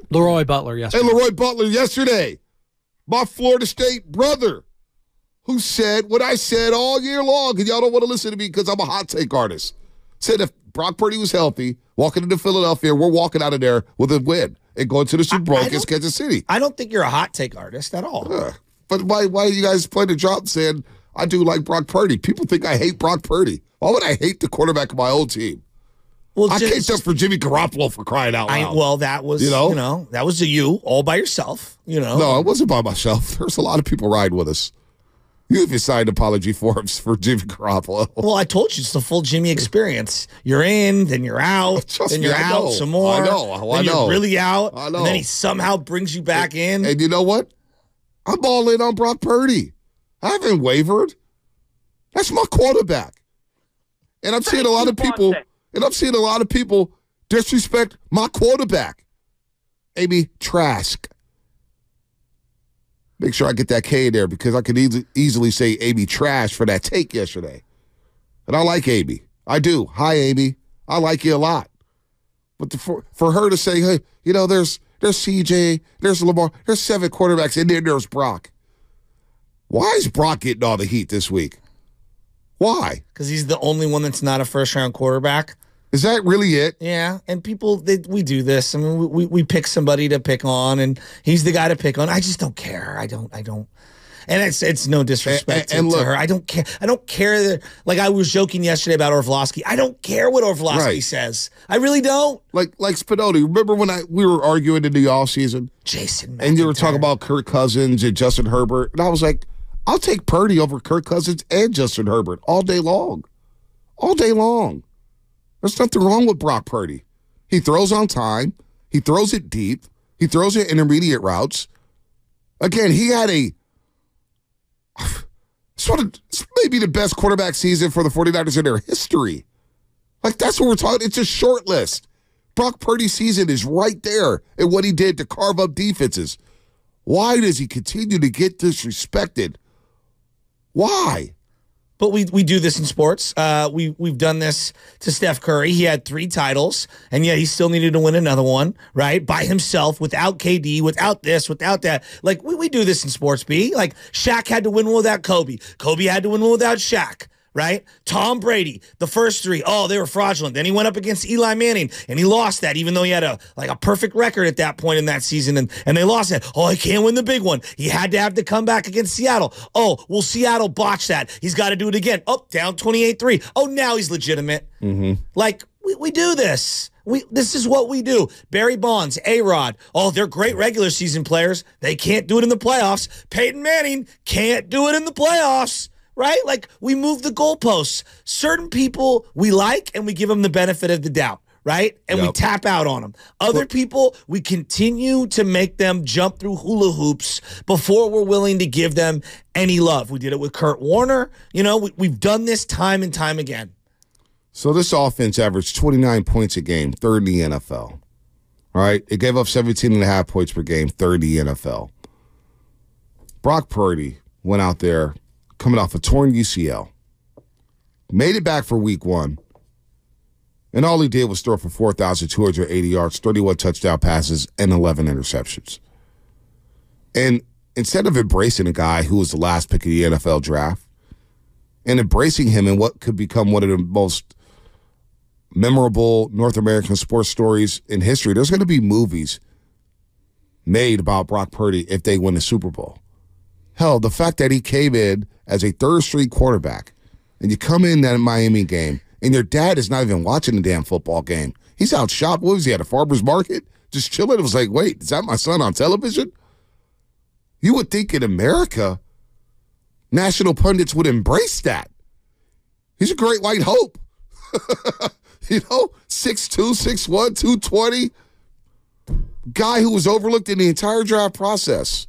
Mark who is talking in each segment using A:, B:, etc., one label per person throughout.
A: Leroy Butler yesterday.
B: And Leroy Butler yesterday. My Florida State brother, who said what I said all year long, and y'all don't want to listen to me because I'm a hot take artist. Said if Brock Purdy was healthy, walking into Philadelphia, we're walking out of there with a win and going to the Super Bowl against Kansas City.
C: I don't think you're a hot take artist at all.
B: But why are you guys playing the drop saying I do like Brock Purdy? People think I hate Brock Purdy. Why would I hate the quarterback of my old team?
C: Well,
B: I came up for Jimmy Garoppolo for crying out loud.
C: That was, that was you all by yourself,
B: No, it wasn't by myself. There's a lot of people riding with us. You even signed apology forms for Jimmy Garoppolo.
C: Well, I told you it's the full Jimmy experience. You're in, then you're out, then you're out some more.
B: I know.
C: Then you're really out.
B: I know.
C: And then he somehow brings you back in.
B: And you know what? I'm all in on Brock Purdy. I haven't wavered. That's my quarterback. And I'm seeing a lot of people disrespect my quarterback. Amy Trask. Make sure I get that K in there because I could easily say Amy Trash for that take yesterday. And I like Amy. I do. Hi, Amy. I like you a lot. But for her to say, hey, there's CJ, there's Lamar, there's 7 quarterbacks, and then there's Brock. Why is Brock getting all the heat this week? Why?
C: Because he's the only one that's not a first-round quarterback.
B: Is that really it?
C: Yeah, and people, we do this. I mean, we pick somebody to pick on, and he's the guy to pick on. I just don't care. I don't. And it's no disrespect to her. I don't care. I don't care that. Like I was joking yesterday about Orlovsky. I don't care what Orlovsky says. I really don't.
B: Like Spinoni. Remember when we were arguing in the offseason?
C: Jason McIntyre.
B: And you were talking about Kirk Cousins and Justin Herbert, and I was like, I'll take Purdy over Kirk Cousins and Justin Herbert all day long. All day long. There's nothing wrong with Brock Purdy. He throws on time. He throws it deep. He throws it intermediate routes. Again, he had it's maybe the best quarterback season for the 49ers in their history. Like, that's what we're talking. It's a short list. Brock Purdy's season is right there in what he did to carve up defenses. Why does he continue to get disrespected? Why?
C: But we do this in sports. We've done this to Steph Curry. He had 3 titles, and yet he still needed to win another one, right? By himself, without KD, without this, without that. Like, we do this in sports, B. Like, Shaq had to win one without Kobe. Kobe had to win one without Shaq, right? Tom Brady, the first 3, they were fraudulent. Then he went up against Eli Manning, and he lost that, even though he had a perfect record at that point in that season, and they lost that. Oh, he can't win the big one. He had to have the comeback against Seattle. Oh, well, Seattle botched that. He's got to do it again. Oh, down 28-3. Oh, now he's legitimate.
B: Mm-hmm.
C: Like, we do this. This is what we do. Barry Bonds, A-Rod. Oh, they're great regular season players. They can't do it in the playoffs. Peyton Manning can't do it in the playoffs. Right? Like, we move the goalposts. Certain people we like, and we give them the benefit of the doubt, right? And we tap out on them. Other people, we continue to make them jump through hula hoops before we're willing to give them any love. We did it with Kurt Warner. We've done this time and time again.
B: So this offense averaged 29 points a game, third in the NFL. All right? It gave up 17.5 points per game, third in the NFL. Brock Purdy went out there coming off a torn UCL, made it back for week 1, and all he did was throw for 4,280 yards, 31 touchdown passes, and 11 interceptions. And instead of embracing a guy who was the last pick of the NFL draft and embracing him in what could become one of the most memorable North American sports stories in history, there's going to be movies made about Brock Purdy if they win the Super Bowl. Hell, the fact that he came in as a third-string quarterback, and you come in that Miami game, and your dad is not even watching the damn football game. He's out shopping. What was he, at a farmer's market? Just chilling. It was like, wait, is that my son on television? You would think in America, national pundits would embrace that. He's a great white hope. 6'2", 6'1", 220. Guy who was overlooked in the entire draft process.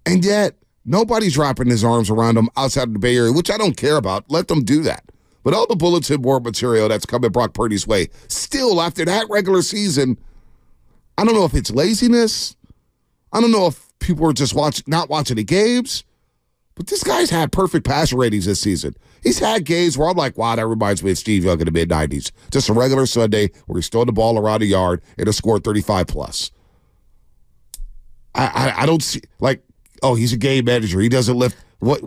B: And yet, nobody's wrapping his arms around him outside of the Bay Area, which I don't care about. Let them do that. But all the bulletin board material that's coming Brock Purdy's way, still after that regular season, I don't know if it's laziness. I don't know if people are just not watching the games. But this guy's had perfect passer ratings this season. He's had games where I'm like, wow, that reminds me of Steve Young in the mid-'90s. Just a regular Sunday where he's throwing the ball around the yard and he'll score 35+. I don't see, like, oh, he's a game manager. He doesn't lift. What?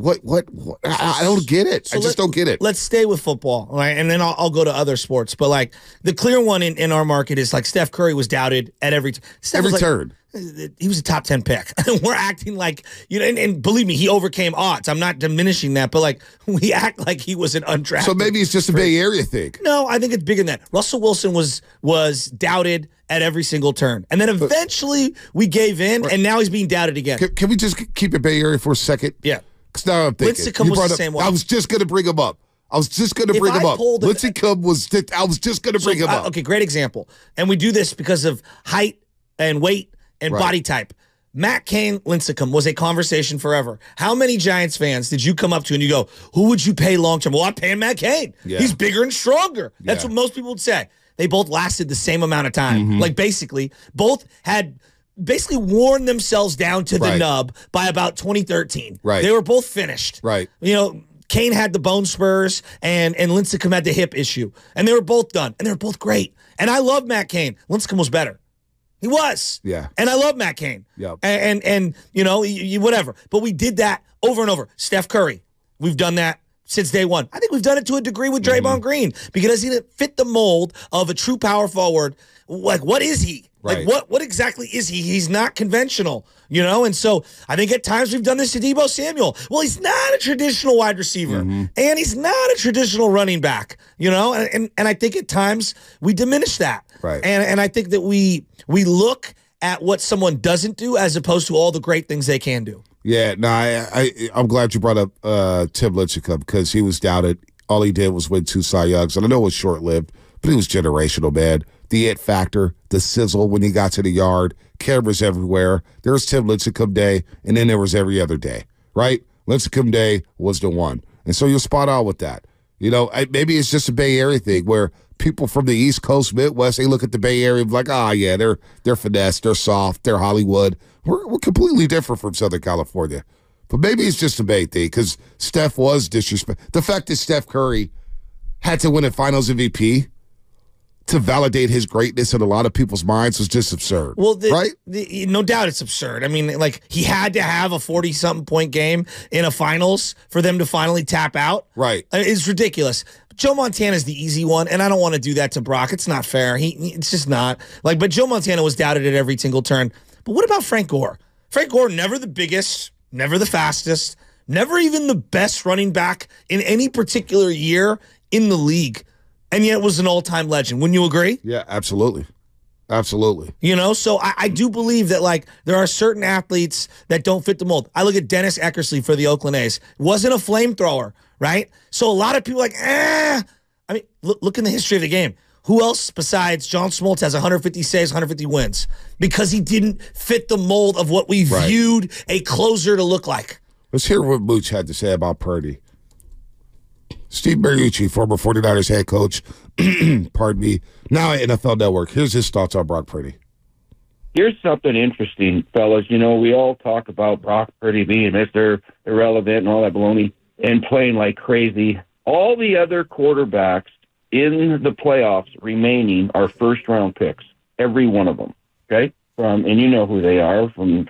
B: I don't get it. So I just don't get it.
C: Let's stay with football, right? And then I'll go to other sports. But, like, the clear one in our market is, like, Steph Curry was doubted at every
B: turn.
C: He was a top 10 pick. We're acting like, you know, and believe me, he overcame odds. I'm not diminishing that, but, like, we act like he was an undrafted.
B: So maybe it's just a Bay Area thing.
C: No, I think it's bigger than that. Russell Wilson was doubted at every single turn. And then eventually we gave in, and now he's being doubted again.
B: Can we just keep it Bay Area for a second?
C: Yeah.
B: Because now I'm thinking.
C: Lincecum was the same way.
B: I was just going to bring him up. Lincecum was, I was just going to bring him up.
C: Okay, great example. And we do this because of height and weight and body type. Matt Cain, Lincecum was a conversation forever. How many Giants fans did you come up to and you go, who would you pay long term? Well, I'm paying Matt Cain. Yeah. He's bigger and stronger. That's what most people would say. They both lasted the same amount of time. Mm-hmm. Like, basically, both had worn themselves down to the nub by about 2013.
B: Right.
C: They were both finished.
B: Right.
C: You know, Cain had the bone spurs and Lincecum had the hip issue. And they were both done. And they were both great. And I love Matt Cain. Lincecum was better. He was.
B: Yeah.
C: And I love Matt Cain.
B: Yep.
C: And you know, whatever. But we did that over and over. Steph Curry, we've done that since day one. I think we've done it to a degree with Draymond Green because he didn't fit the mold of a true power forward. Like, what is he?
B: Right.
C: Like, what exactly is he? He's not conventional, you know? And so I think at times we've done this to Deebo Samuel. Well, he's not a traditional wide receiver, and he's not a traditional running back, you know? And I think at times we diminish that.
B: Right.
C: And I think that we look at what someone doesn't do as opposed to all the great things they can do.
B: Yeah, no, I'm glad you brought up Tim Lincecum because he was doubted. All he did was win 2 Cy Youngs, and I know it was short-lived, but he was generational, man. The it factor, the sizzle when he got to the yard, cameras everywhere. There was Tim Lincecum Day, and then there was every other day, right? Lincecum Day was the one. And so you're spot on with that. You know, maybe it's just a Bay Area thing where people from the East Coast, Midwest, they look at the Bay Area and be like, yeah, they're finesse, they're soft, they're Hollywood. We're completely different from Southern California. But maybe it's just a Bay thing because Steph was disrespectful. The fact that Steph Curry had to win a Finals MVP to validate his greatness in a lot of people's minds was just absurd. Well, right?
C: No doubt it's absurd. I mean, like, he had to have a 40-something point game in a finals for them to finally tap out.
B: Right.
C: It's ridiculous. Joe Montana's the easy one, and I don't want to do that to Brock. It's not fair. It's just not. Like, but Joe Montana was doubted at every single turn. But what about Frank Gore? Frank Gore, never the biggest, never the fastest, never even the best running back in any particular year in the league. And yet was an all-time legend. Wouldn't you agree?
B: Yeah, absolutely. Absolutely.
C: You know, so I do believe that, like, there are certain athletes that don't fit the mold. I look at Dennis Eckersley for the Oakland A's. Wasn't a flamethrower, right? So a lot of people are like, I mean, look in the history of the game. Who else besides John Smoltz has 150 saves, 150 wins? Because he didn't fit the mold of what we viewed a closer to look like.
B: Let's hear what Mooch had to say about Purdy. Steve Mariucci, former 49ers head coach, pardon me, now at NFL Network. Here's his thoughts on Brock Purdy.
A: Here's something interesting, fellas. You know, we all talk about Brock Purdy being Mr. Irrelevant and all that baloney and playing like crazy. All the other quarterbacks in the playoffs remaining are first-round picks, every one of them, okay? And you know who they are, from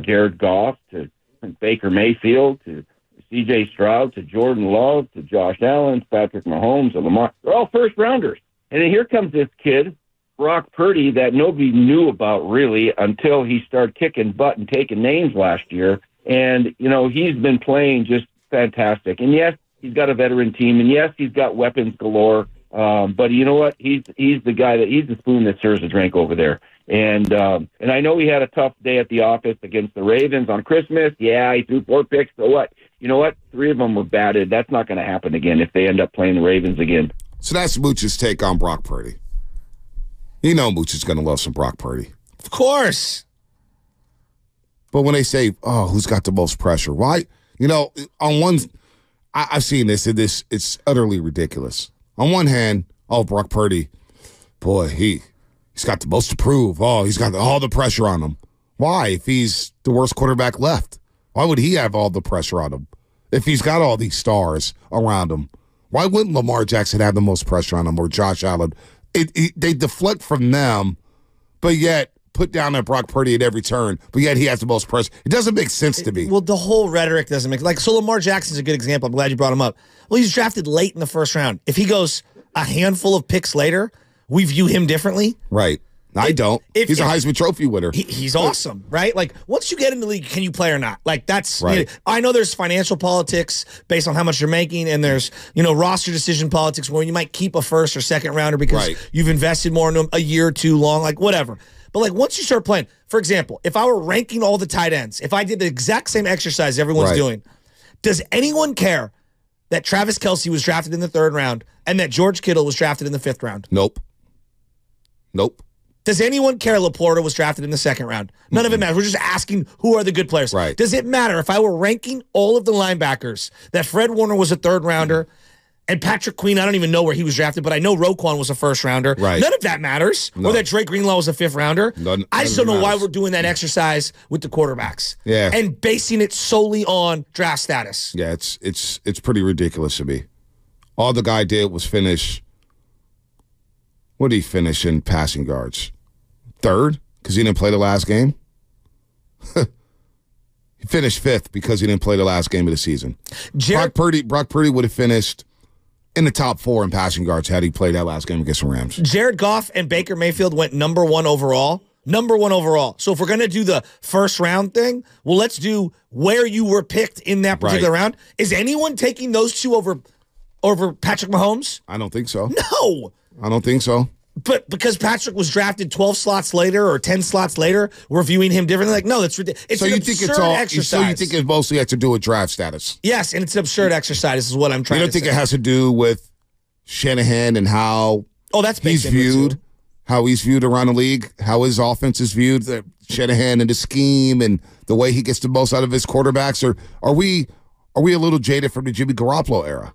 A: Jared Goff to Baker Mayfield to C.J. Stroud to Jordan Love to Josh Allen, Patrick Mahomes, and Lamar. They're all first-rounders. And then here comes this kid, Brock Purdy, that nobody knew about really until he started kicking butt and taking names last year. And, you know, he's been playing just fantastic. And, yes, he's got a veteran team. And, yes, he's got weapons galore. But you know what? He's the guy he's the spoon that serves the drink over there. And I know he had a tough day at the office against the Ravens on Christmas. Yeah, he threw 4 picks. So what? You know what? 3 of them were batted. That's not going to happen again if they end up playing the Ravens again.
B: So that's Mooch's take on Brock Purdy. You know Mooch is going to love some Brock Purdy.
C: Of course.
B: But when they say, who's got the most pressure? Why? You know, on one, I've seen this, and it's utterly ridiculous. On one hand, Brock Purdy, boy, he's got the most to prove. He's got all the pressure on him. Why? If he's the worst quarterback left, why would he have all the pressure on him? If he's got all these stars around him, why wouldn't Lamar Jackson have the most pressure on him or Josh Allen? They deflect from them, but yet put down at Brock Purdy at every turn, but yet he has the most pressure. It doesn't make sense to me.
C: Well, the whole rhetoric doesn't make so Lamar Jackson's a good example. I'm glad you brought him up. Well, he's drafted late in the first round. If he goes a handful of picks later, we view him differently.
B: Right. I don't. He's a Heisman Trophy winner.
C: He's awesome, right? Like, once you get in the league, can you play or not? Like, that's
B: right.
C: I know there's financial politics based on how much you're making, and there's, roster decision politics where you might keep a first or second rounder because you've invested more in them a year or two long, like, whatever. But, like, once you start playing, for example, if I were ranking all the tight ends, if I did the exact same exercise everyone's doing, does anyone care that Travis Kelce was drafted in the 3rd round and that George Kittle was drafted in the 5th round?
B: Nope.
C: Does anyone care Laporta was drafted in the 2nd round? None of it matters. We're just asking who are the good players.
B: Right.
C: Does it matter if I were ranking all of the linebackers that Fred Warner was a 3rd rounder and Patrick Queen, I don't even know where he was drafted, but I know Roquan was a 1st rounder.
B: Right.
C: None of that matters. No. Or that Drake Greenlaw was a 5th rounder. I just don't know why we're doing that exercise with the quarterbacks.
B: Yeah.
C: And basing it solely on draft status.
B: Yeah, it's pretty ridiculous to me. All the guy did was finish. What did he finish in passing yards? 3rd, because he didn't play the last game. He finished 5th because he didn't play the last game of the season. Brock Purdy would have finished in the top 4 in passing yards had he played that last game against the Rams.
C: Jared Goff and Baker Mayfield went number 1 overall. Number 1 overall. So if we're going to do the first round thing, well, let's do where you were picked in that particular round. Is anyone taking those two over Patrick Mahomes?
B: I don't think so.
C: No.
B: I don't think so.
C: But because Patrick was drafted 12 slots later or 10 slots later, we're viewing him differently. Like, no, that's ridiculous. It's an absurd exercise.
B: So you think it mostly has to do with draft status?
C: Yes, and it's an absurd exercise. This is what I'm trying to say.
B: You don't think it has to do with Shanahan and how he's viewed? How he's viewed around the league, how his offense is viewed, Shanahan and the scheme, and the way he gets the most out of his quarterbacks? Or are we a little jaded from the Jimmy Garoppolo era?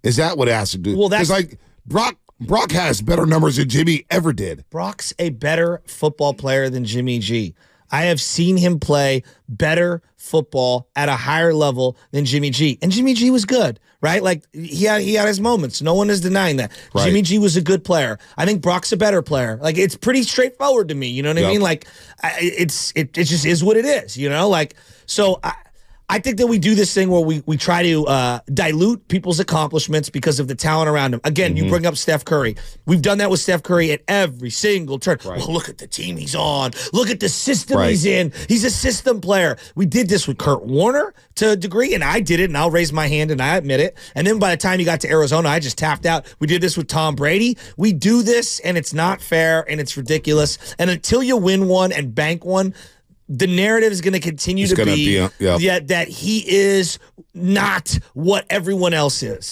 B: Is that what it has to do?
C: Well, that's
B: like Brock has better numbers than Jimmy ever did.
C: Brock's a better football player than Jimmy G. I have seen him play better football at a higher level than Jimmy G. And Jimmy G was good, right? Like, he had his moments. No one is denying that. Right. Jimmy G was a good player. I think Brock's a better player. Like, it's pretty straightforward to me. You know what I mean? Like, it just is what it is, Like, so I think that we do this thing where we try to dilute people's accomplishments because of the talent around them. Again, you bring up Steph Curry. We've done that with Steph Curry at every single turn. Right. Well, look at the team he's on. Look at the system he's in. He's a system player. We did this with Kurt Warner to a degree, and I did it, and I'll raise my hand, and I admit it. And then by the time he got to Arizona, I just tapped out. We did this with Tom Brady. We do this, and it's not fair, and it's ridiculous. And until you win one and bank one, the narrative is going to continue to be that he is not what everyone else is.